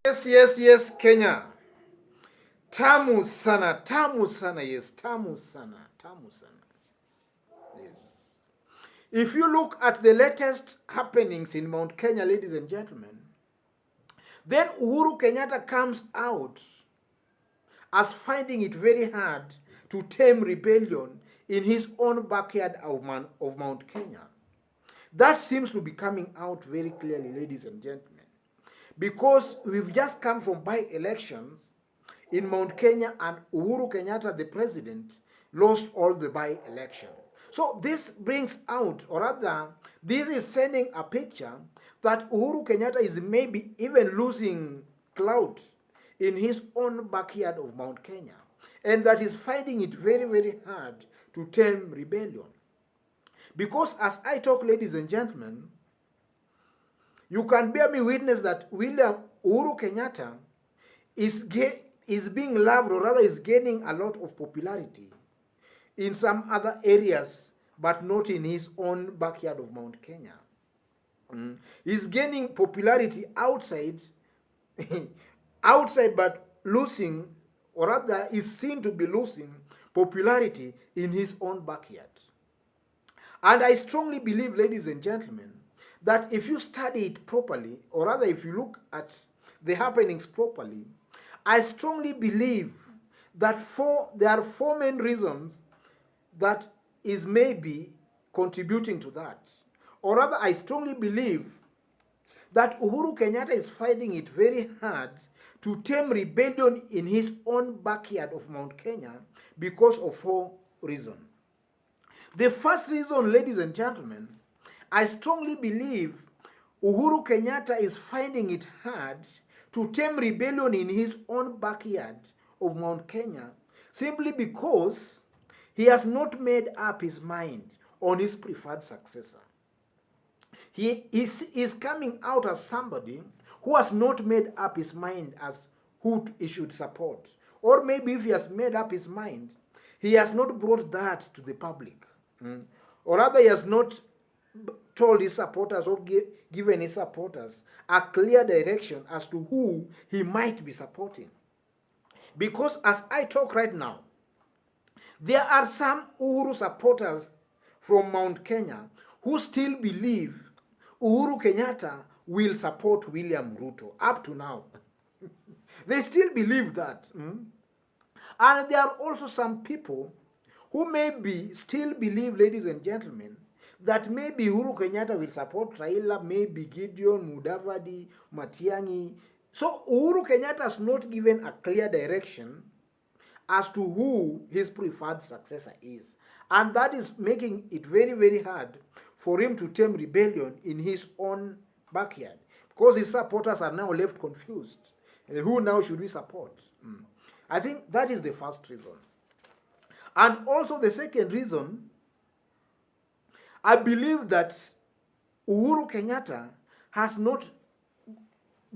Yes, Kenya. Tamu sana, yes, tamu sana. Yes. If you look at the latest happenings in Mount Kenya, ladies and gentlemen, then Uhuru Kenyatta comes out as finding it very hard to tame rebellion in his own backyard of Mount Kenya. That seems to be coming out very clearly, ladies and gentlemen, because we've just come from by-elections in Mount Kenya, and Uhuru Kenyatta, the president, lost all the by-election. So this brings out, or rather, this is sending a picture that Uhuru Kenyatta is maybe even losing clout in his own backyard of Mount Kenya, and that is finding it very hard to tame rebellion. Because as I talk, ladies and gentlemen, you can bear me witness that Uhuru Kenyatta is being loved, or rather is gaining a lot of popularity in some other areas, but not in his own backyard of Mount Kenya. He's gaining popularity outside, but losing, or rather is seen to be losing popularity in his own backyard. And I strongly believe, ladies and gentlemen, that if you study it properly, or rather if you look at the happenings properly, I strongly believe that there are four main reasons that is maybe contributing to that. Or rather, I strongly believe that Uhuru Kenyatta is finding it very hard to tame rebellion in his own backyard of Mount Kenya because of four reasons. The first reason, ladies and gentlemen, I strongly believe Uhuru Kenyatta is finding it hard to tame rebellion in his own backyard of Mount Kenya simply because he has not made up his mind on his preferred successor. He is coming out as somebody who has not made up his mind as who he should support. Or maybe if he has made up his mind, he has not brought that to the public. Or rather, he has not told his supporters or given his supporters a clear direction as to who he might be supporting. Because as I talk right now, there are some Uhuru supporters from Mount Kenya who still believe Uhuru Kenyatta will support William Ruto up to now. They still believe that. And there are also some people who maybe still believe, ladies and gentlemen, that maybe Uhuru Kenyatta will support Raila, maybe Gideon, Mudavadi, Matiang'i. So Uhuru Kenyatta has not given a clear direction as to who his preferred successor is. And that is making it very hard for him to tame rebellion in his own backyard. Because his supporters are now left confused. Who now should we support? I think that is the first reason. And also the second reason, I believe that Uhuru Kenyatta has not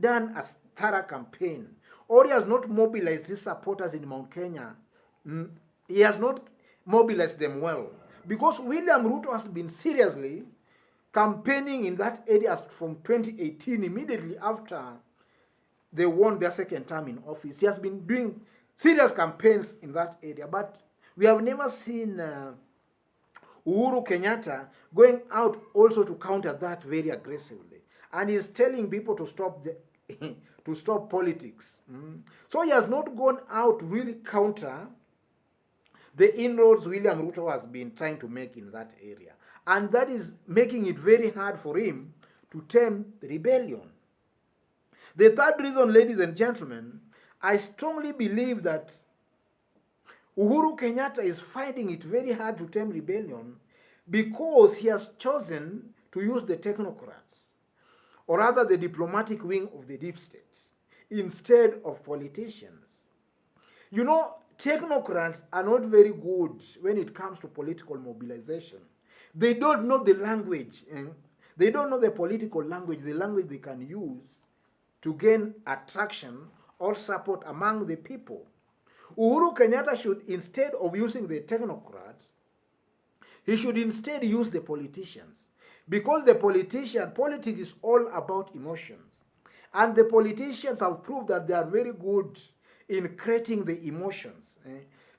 done a thorough campaign, or he has not mobilized his supporters in Mount Kenya. He has not mobilized them well. Because William Ruto has been seriously campaigning in that area from 2018, immediately after they won their second term in office. He has been doing serious campaigns in that area. But we have never seen Uhuru Kenyatta going out also to counter that very aggressively. And he's telling people to stop to stop politics. So he has not gone out to really counter the inroads William Ruto has been trying to make in that area. And that is making it very hard for him to tame the rebellion. The third reason, ladies and gentlemen, I strongly believe that Uhuru Kenyatta is finding it very hard to tame rebellion because he has chosen to use the technocrats, or rather the diplomatic wing of the deep state, instead of politicians. You know, technocrats are not very good when it comes to political mobilization. They don't know the language. They don't know the political language, the language they can use to gain attraction or support among the people. Uhuru Kenyatta should, instead of using the technocrats, he should instead use the politicians. Because politics is all about emotions. And the politicians have proved that they are very good in creating the emotions.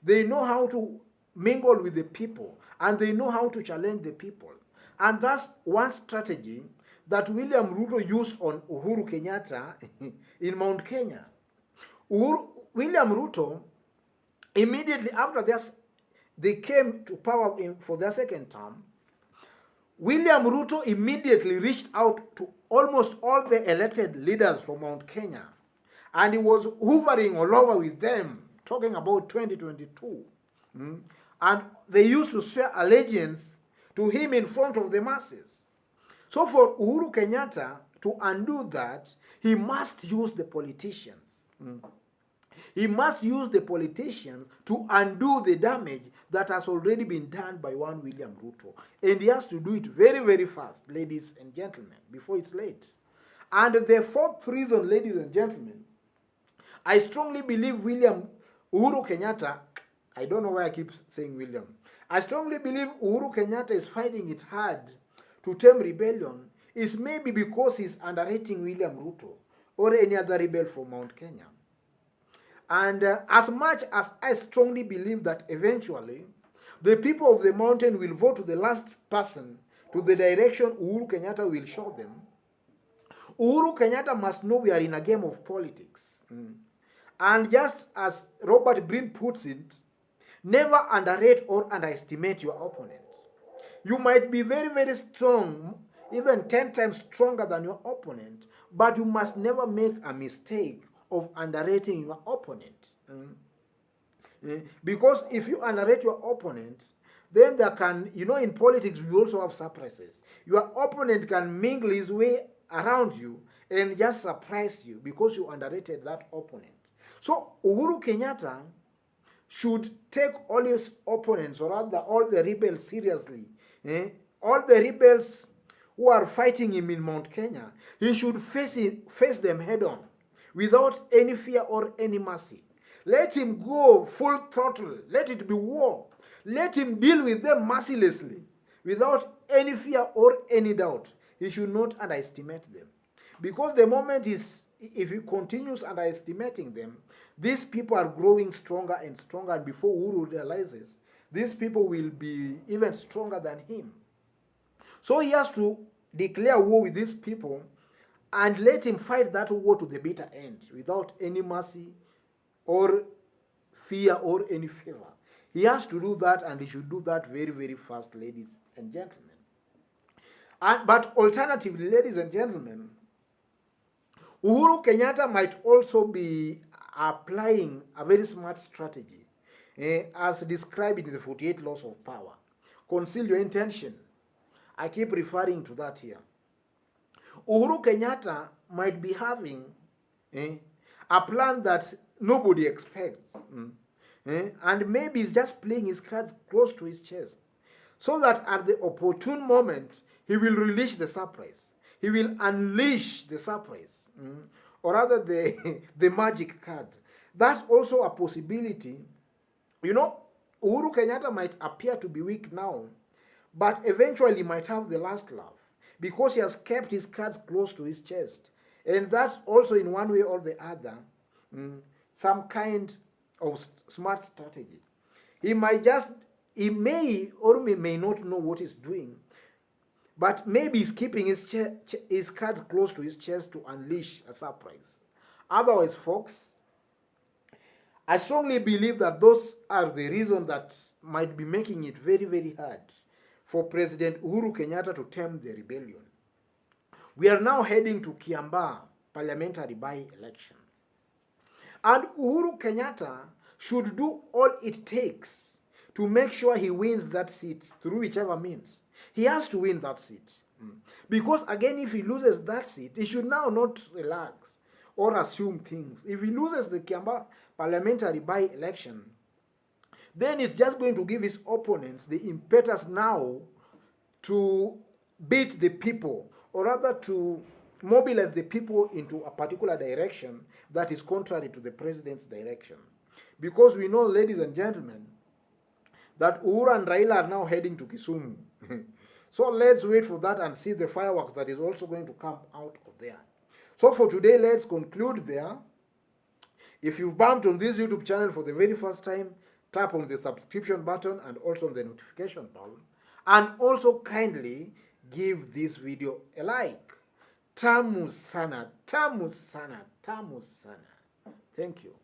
They know how to mingle with the people, and they know how to challenge the people. And that's one strategy that William Ruto used on Uhuru Kenyatta in Mount Kenya. William Ruto, immediately after this, they came to power for their second term. William Ruto immediately reached out to almost all the elected leaders from Mount Kenya, and he was hovering all over with them, talking about 2022. And they used to swear allegiance to him in front of the masses. So for Uhuru Kenyatta to undo that, he must use the politicians. He must use the politicians to undo the damage that has already been done by one William Ruto. And he has to do it very, very fast, ladies and gentlemen, before it's late. And the fourth reason, ladies and gentlemen, I strongly believe Uhuru Kenyatta, I don't know why I keep saying William. I strongly believe Uhuru Kenyatta is finding it hard to tame rebellion is maybe because he's underrating William Ruto or any other rebel from Mount Kenya. And as much as I strongly believe that eventually the people of the mountain will vote to the last person to the direction Uhuru Kenyatta will show them, Uhuru Kenyatta must know we are in a game of politics. And just as Robert Greene puts it, never underrate or underestimate your opponent. You might be very, very strong, even 10 times stronger than your opponent, but you must never make a mistake of underrating your opponent. Because if you underrate your opponent, then there can, in politics we also have surprises. Your opponent can mingle his way around you and just surprise you because you underrated that opponent. So Uhuru Kenyatta should take all his opponents, or rather all the rebels, seriously. All the rebels who are fighting him in Mount Kenya, he should face them head on, without any fear or any mercy. Let him go full throttle. Let it be war. Let him deal with them mercilessly, without any fear or any doubt. He should not underestimate them. Because the moment if he continues underestimating them, these people are growing stronger and stronger, and before Uhuru realizes, these people will be even stronger than him. So he has to declare war with these people and let him fight that war to the bitter end without any mercy or fear or any favor. He has to do that, and he should do that very, very fast, ladies and gentlemen. But alternatively, ladies and gentlemen, Uhuru Kenyatta might also be applying a very smart strategy as described in the 48 Laws of Power. Conceal your intention. I keep referring to that here. Uhuru Kenyatta might be having a plan that nobody expects. And maybe he's just playing his cards close to his chest, so that at the opportune moment, he will release the surprise. He will unleash the surprise. Or rather the magic card. That's also a possibility. Uhuru Kenyatta might appear to be weak now, but eventually might have the last laugh, because he has kept his cards close to his chest. And that's also, in one way or the other, some kind of smart strategy. He may or may not know what he's doing, but maybe he's keeping his cards close to his chest to unleash a surprise. Otherwise, folks, I strongly believe that those are the reasons that might be making it very, very hard for President Uhuru Kenyatta to tame the rebellion. We are now heading to Kiambaa parliamentary by-election. And Uhuru Kenyatta should do all it takes to make sure he wins that seat through whichever means. He has to win that seat. Because again, if he loses that seat, he should now not relax or assume things. If he loses the Kiambaa parliamentary by-election, then it's just going to give his opponents the impetus now to beat the people, or rather to mobilize the people into a particular direction that is contrary to the president's direction. Because we know, ladies and gentlemen, that Uhuru and Raila are now heading to Kisumu. So let's wait for that and see the fireworks that is also going to come out of there. So for today, let's conclude there. If you've bumped on this YouTube channel for the very first time, tap on the subscription button and also on the notification bell. And also kindly give this video a like. Tamu sana, tamu sana, tamu sana. Thank you.